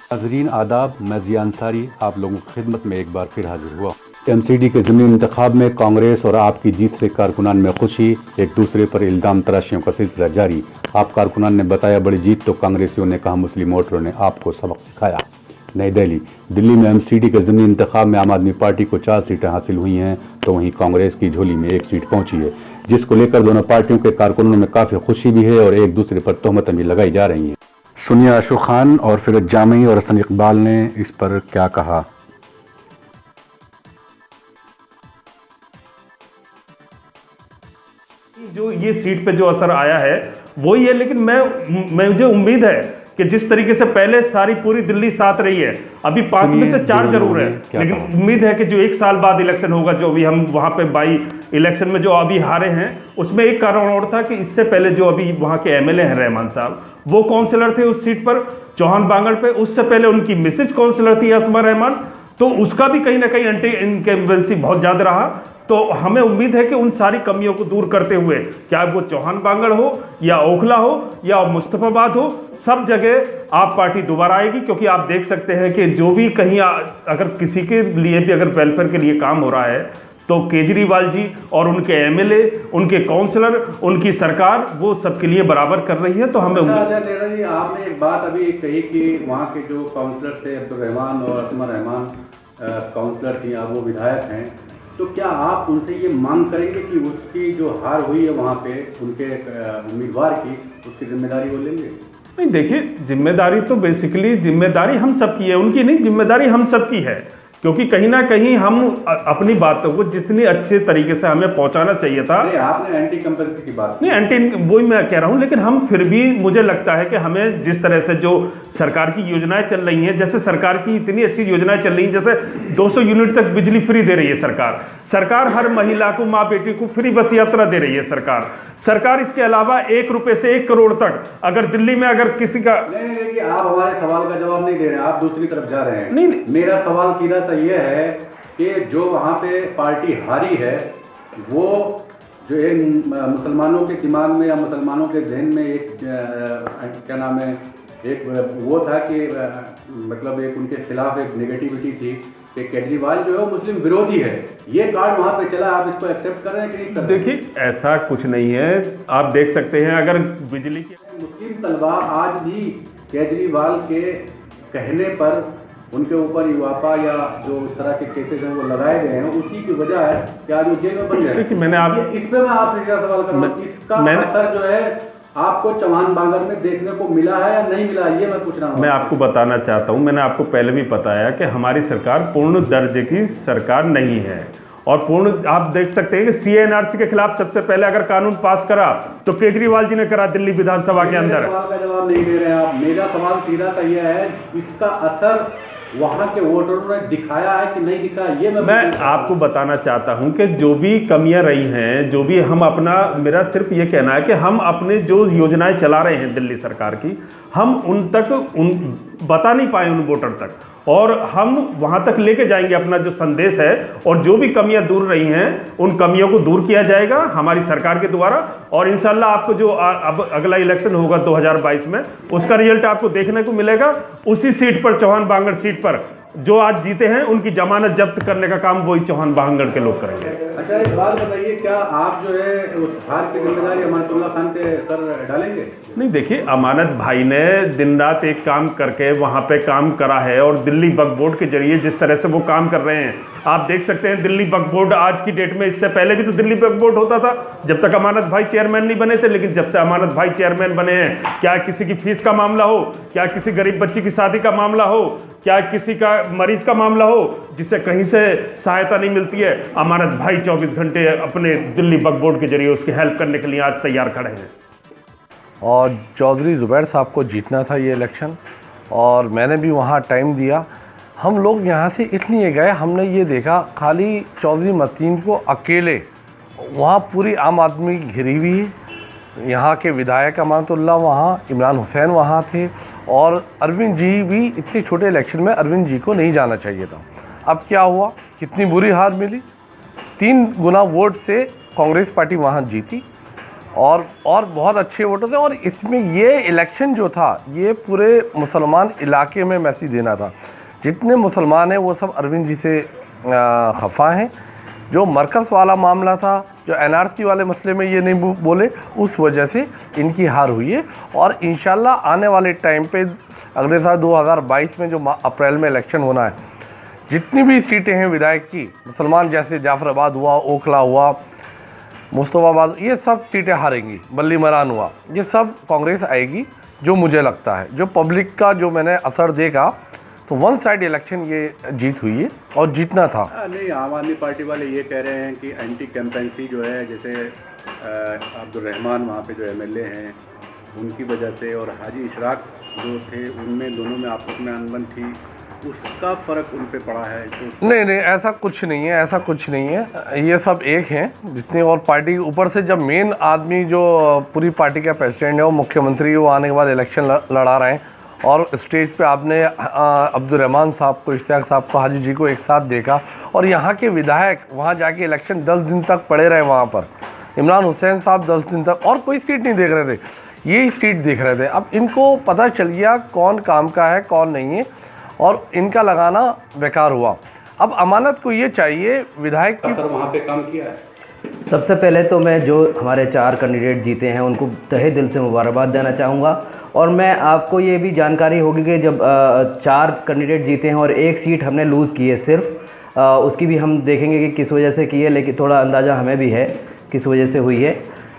नाज़रीन आदाब, मैं ज़िया अंसारी आप लोगों की खिदमत में एक बार फिर हाजिर हुआ। एमसीडी के ज़मीनी इंतखाब में कांग्रेस और आप की जीत से कारकुनान में खुशी, एक दूसरे पर इल्ज़ाम तराशियों का सिलसिला जारी। आप कारकुनान ने बताया बड़ी जीत तो कांग्रेसियों ने कहा मुस्लिम वोटरों ने आपको सबक सिखाया। नई दिल्ली में एमसीडी के ज़मीनी इंतखाब में आम आदमी पार्टी को 4 सीटें हासिल हुई हैं तो वहीं कांग्रेस की झोली में 1 सीट पहुंची है, जिसको लेकर दोनों पार्टियों के कारकुनों में काफ़ी खुशी भी है और एक दूसरे पर तोहमतें भी लगाई जा रही हैं। सुनिए आशु खान और फिरोज जामी और हसन इकबाल ने इस पर क्या कहा। जो ये सीट पे जो असर आया है वही है, लेकिन मुझे उम्मीद है कि जिस तरीके से पहले सारी पूरी दिल्ली साथ रही है, अभी 5 में से 4 जरूर है, लेकिन उम्मीद है कि जो 1 साल बाद इलेक्शन होगा, जो भी हम वहां पे बाई इलेक्शन में जो अभी हारे हैं, उसमें एक कारण और था कि इससे पहले जो अभी वहां के एमएलए हैं रहमान साहब, वो काउंसिलर थे उस सीट पर चौहान बांगड़ पे। उससे पहले उनकी मिसेज काउंसिलर थी असमा रहमान, तो उसका भी कहीं ना कहीं एंटी इनकम्बेंसी बहुत ज्यादा रहा। तो हमें उम्मीद है कि उन सारी कमियों को दूर करते हुए, क्या वो चौहान बांगड़ हो या ओखला हो या मुस्तफाबाद हो, सब जगह आप पार्टी दोबारा आएगी। क्योंकि आप देख सकते हैं कि जो भी कहीं अगर किसी के लिए भी अगर वेलफेयर के लिए काम हो रहा है तो केजरीवाल जी और उनके एमएलए, उनके काउंसलर, उनकी सरकार वो सबके लिए बराबर कर रही है। तो हमें नेता जी, आपने एक बात अभी कही कि वहाँ के जो काउंसलर थे अब्दुल रहमान और असमा रहमान काउंसलर थी, अब वो विधायक हैं, तो क्या आप उनसे ये मांग करेंगे कि उसकी जो हार हुई है वहाँ पे उनके उम्मीदवार की, उसकी जिम्मेदारी वो लेंगे? नहीं, देखिए, जिम्मेदारी तो बेसिकली जिम्मेदारी हम सबकी है, उनकी नहीं, जिम्मेदारी हम सबकी है। क्योंकि कहीं ना कहीं हम अपनी बातों को जितनी अच्छे तरीके से हमें पहुंचाना चाहिए था। आपने एंटी कंपल्सरी की बात नहीं, वही मैं कह रहा हूं, लेकिन हम फिर भी मुझे लगता है कि हमें जिस तरह से जो सरकार की योजनाएं चल रही हैं, जैसे सरकार की इतनी अच्छी योजनाएं चल रही हैं, जैसे 200 यूनिट तक बिजली फ्री दे रही है सरकार हर महिला को, माँ बेटी को फ्री बस यात्रा दे रही है सरकार। इसके अलावा 1 रुपए से 1 करोड़ तक अगर दिल्ली में अगर किसी का नहीं, आप हमारे सवाल का जवाब नहीं दे रहे हैं, आप दूसरी तरफ जा रहे हैं। नहीं, मेरा सवाल सीधा सा ये है कि जो वहाँ पे पार्टी हारी है, वो जो एक मुसलमानों के दिमाग में या मुसलमानों के जहन में एक क्या नाम है, एक वो था कि मतलब एक उनके खिलाफ एक नेगेटिविटी थी कि केजरीवाल जो है वो मुस्लिम विरोधी है। ये कार्ड वहाँ पे चला, आप इसको एक्सेप्ट कर रहे हैं कि नहीं कर रहे? देखिए, ऐसा कुछ नहीं है। आप देख सकते हैं अगर बिजली के मुस्लिम तलबा आज भी केजरीवाल के कहने पर उनके ऊपर युवापा या जो इस तरह के केसेस हैं वो लगाए गए हैं, उसी की वजह है कि आज वो जेल में बन गए। मैंने आप इस पे मैं आपसे क्या सवाल कर रहा हूँ, इसका असर जो है आपको चौहान बांगड़ में देखने को मिला है या नहीं मिला, ये मैं पूछ रहा हूँ। मैं आपको बताना चाहता हूँ, मैंने आपको पहले भी बताया कि हमारी सरकार पूर्ण दर्जे की सरकार नहीं है। और पूर्ण आप देख सकते हैं कि सीएनआरसी के खिलाफ सबसे पहले अगर कानून पास करा तो केजरीवाल जी ने करा दिल्ली विधानसभा के अंदर। सवाल का जवाब नहीं दे रहे हैं आप। मेरा सवाल सीधा सा यह है, इसका असर वहां के वोटरों ने दिखाया है कि नहीं दिखाया, ये मैं आपको बताना चाहता हूं कि जो भी कमियां रही हैं, जो भी हम मेरा सिर्फ ये कहना है कि हम अपने जो योजनाएं चला रहे हैं दिल्ली सरकार की, हम उन बता नहीं पाए उन वोटर तक, और हम वहां तक लेके जाएंगे अपना जो संदेश है। और जो भी कमियां दूर रही हैं उन कमियों को दूर किया जाएगा हमारी सरकार के द्वारा। और इंशाल्लाह आपको जो अब अगला इलेक्शन होगा 2022 में, उसका रिजल्ट आपको देखने को मिलेगा। उसी सीट पर, चौहान बांगड़ सीट पर जो आज जीते हैं, उनकी जमानत जब्त करने का काम वही चौहान बांगड़ के लोग करेंगे। अच्छा, एक बात बताइए, क्या आप जो है उस हार की जिम्मेदारी अमानतुल्लाह खान के सर डालेंगे? नहीं, देखिए, अमानत भाई ने दिन रात एक काम करके वहां पे काम करा है, और दिल्ली वक्फ बोर्ड के जरिए जिस तरह से वो काम कर रहे हैं, आप देख सकते हैं दिल्ली वक्फ बोर्ड आज की डेट में, इससे पहले भी तो दिल्ली वक्फ बोर्ड होता था जब तक अमानत भाई चेयरमैन नहीं बने थे, लेकिन जब से अमानत भाई चेयरमैन बने हैं, क्या किसी की फीस का मामला हो, क्या किसी गरीब बच्ची की शादी का मामला हो, क्या किसी का मरीज का मामला हो जिसे कहीं से सहायता नहीं मिलती है, अमानत भाई 24 घंटे अपने दिल्ली वक्फ बोर्ड के जरिए उसकी हेल्प करने के लिए आज तैयार खड़े हैं। और चौधरी ज़ुबैर साहब को जीतना था ये इलेक्शन, और मैंने भी वहाँ टाइम दिया। हम लोग यहाँ से इसलिए गए, हमने ये देखा खाली चौधरी मतीन को अकेले, वहाँ पूरी आम आदमी घिरी हुई है। यहाँ के विधायक अमानतुल्लाह वहाँ, इमरान हुसैन वहाँ थे, और अरविंद जी भी इतने छोटे इलेक्शन में अरविंद जी को नहीं जाना चाहिए था। अब क्या हुआ, कितनी बुरी हार मिली, 3 गुना वोट से कांग्रेस पार्टी वहाँ जीती। और बहुत अच्छे वोटर थे। और इसमें ये इलेक्शन जो था ये पूरे मुसलमान इलाके में मैसेज देना था। जितने मुसलमान हैं वो सब अरविंद जी से खफा हैं। जो मरकज़ वाला मामला था, जो एनआरसी वाले मसले में ये नहीं बोले, उस वजह से इनकी हार हुई है। और इंशाल्लाह आने वाले टाइम पे अगले साल 2022 में जो अप्रैल में इलेक्शन होना है, जितनी भी सीटें हैं विधायक की, मुसलमान जैसे जाफराबाद हुआ, ओखला हुआ, मुस्तफ़ाबाद, ये सब सीटें हारेंगी। बल्ली मरान हुआ, ये सब कांग्रेस आएगी, जो मुझे लगता है। जो पब्लिक का जो मैंने असर देखा तो वन साइड इलेक्शन ये जीत हुई है और जीतना था। नहीं, आम आदमी पार्टी वाले ये कह रहे हैं कि एंटी कैंपेंसी जो है, जैसे अब्दुल रहमान वहाँ पे जो एमएलए हैं उनकी वजह से, और हाजी इशराक जो थे उनमें दोनों में आपस में अनबन थी, उसका फ़र्क उन पे पड़ा है। तो नहीं, ऐसा कुछ नहीं है, ऐसा कुछ नहीं है। ये सब एक हैं जितने, और पार्टी ऊपर से जब मेन आदमी जो पूरी पार्टी का प्रेसिडेंट है वो मुख्यमंत्री, वो आने के बाद इलेक्शन लड़ा रहे हैं। और स्टेज पे आपने अब्दुल रहमान साहब को, इश्तियाक साहब को, हाजी जी को एक साथ देखा। और यहाँ के विधायक वहाँ जाके इलेक्शन 10 दिन तक पड़े रहे वहाँ पर। इमरान हुसैन साहब 10 दिन तक, और कोई सीट नहीं देख रहे थे, यही सीट देख रहे थे। अब इनको पता चल गया कौन काम का है कौन नहीं है, और इनका लगाना बेकार हुआ। अब अमानत को ये चाहिए विधायक की वहाँ पे काम किया है। सबसे पहले तो मैं जो हमारे 4 कैंडिडेट जीते हैं उनको तहे दिल से मुबारकबाद देना चाहूँगा। और मैं आपको ये भी जानकारी होगी कि जब 4 कैंडिडेट जीते हैं और 1 सीट हमने लूज़ की है सिर्फ, उसकी भी हम देखेंगे कि किस वजह से की है, लेकिन थोड़ा अंदाज़ा हमें भी है किस वजह से हुई है।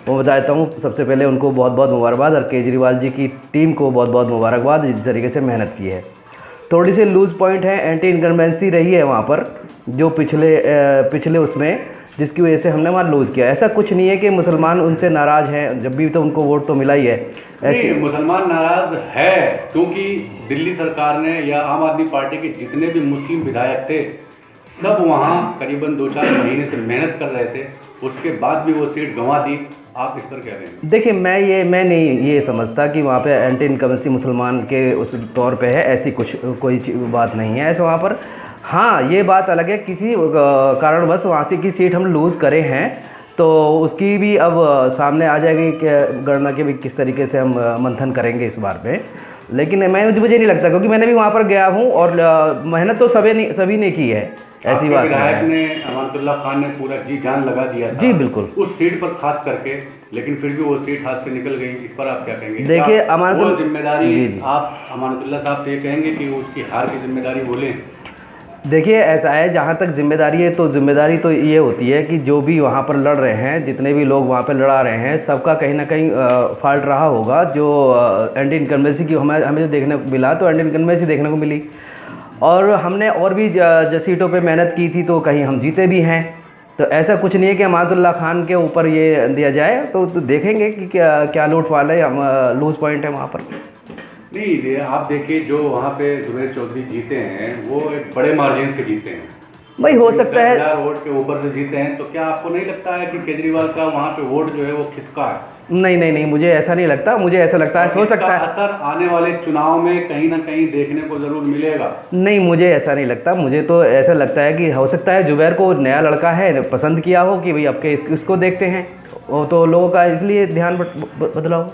वो बताता हूँ। सबसे पहले उनको बहुत बहुत मुबारकबाद, और केजरीवाल जी की टीम को बहुत बहुत मुबारकबाद, जिस तरीके से मेहनत की है। थोड़ी सी लूज़ पॉइंट है, एंटी इनकम्बेंसी रही है वहाँ पर, जो पिछले उसमें, जिसकी वजह से हमने वहाँ लूज़ किया। ऐसा कुछ नहीं है कि मुसलमान उनसे नाराज़ हैं, जब भी तो उनको वोट तो मिला ही है। ऐसे मुसलमान नाराज है क्योंकि दिल्ली सरकार ने या आम आदमी पार्टी के जितने भी मुस्लिम विधायक थे सब वहाँ करीबन 2-4 महीने से मेहनत कर रहे थे, उसके बाद भी वो सीट गंवा दी। आप इस पर कह रहे हैं? देखिए, मैं नहीं ये समझता कि वहाँ पे एंटी इनकम्बेंसी मुसलमान के उस तौर पे है, ऐसी कोई बात नहीं है ऐसे वहाँ पर। हाँ, ये बात अलग है, किसी कारणवश वहाँ से की सीट हम लूज़ करे हैं तो उसकी भी अब सामने आ जाएगी कि गणना के भी किस तरीके से हम मंथन करेंगे इस बार पे। लेकिन मुझे नहीं लगता, क्योंकि मैंने भी वहाँ पर गया हूँ और मेहनत तो सभी ने की है, ऐसी बात विधायक ने अमानतुल्लाह खान ने पूरा जी जान लगा दिया था। जी बिल्कुल, उस सीट पर खास करके, लेकिन फिर भी वो सीट हाथ से निकल गई। इस पर आप क्या कहेंगे? देखिए, वो जिम्मेदारी आप अमानतुल्लाह साहब से ये कहेंगे कि उसकी हार की जिम्मेदारी बोलें? देखिए, ऐसा है, जहाँ तक जिम्मेदारी है तो जिम्मेदारी तो ये होती है कि जो भी वहाँ पर लड़ रहे हैं, जितने भी लोग वहाँ पर लड़ा रहे हैं, सबका कहीं ना कहीं फॉल्ट रहा होगा। जो एंटी इनकम्बेंसी की हमें जो देखने को मिला, तो एंटी इनकम्बेंसी देखने को मिली। और हमने और भी जो सीटों पे मेहनत की थी तो कहीं हम जीते भी हैं। तो ऐसा कुछ नहीं है कि अमानतुल्लाह खान के ऊपर ये दिया जाए। तो देखेंगे कि क्या लूट वाले लूज पॉइंट है वहाँ पर। नहीं, आप देखिए, जो वहाँ पे जुबैर चौधरी जीते हैं वो एक बड़े मार्जिन से जीते हैं भाई, हो सकता है 10,000 वोट के ऊपर से जीते हैं। तो क्या आपको नहीं लगता है कि केजरीवाल का वहाँ पे वोट जो है वो खिसका है? नहीं, मुझे ऐसा नहीं लगता। मुझे ऐसा लगता है, हो सकता है असर आने वाले चुनाव में कहीं ना कहीं देखने को जरूर मिलेगा। नहीं, मुझे ऐसा नहीं लगता। मुझे तो ऐसा लगता है कि हो सकता है जुबैर को नया लड़का है, पसंद किया हो कि भाई अब के इसको देखते हैं, वो तो लोगों का इसलिए ध्यान बदला हो।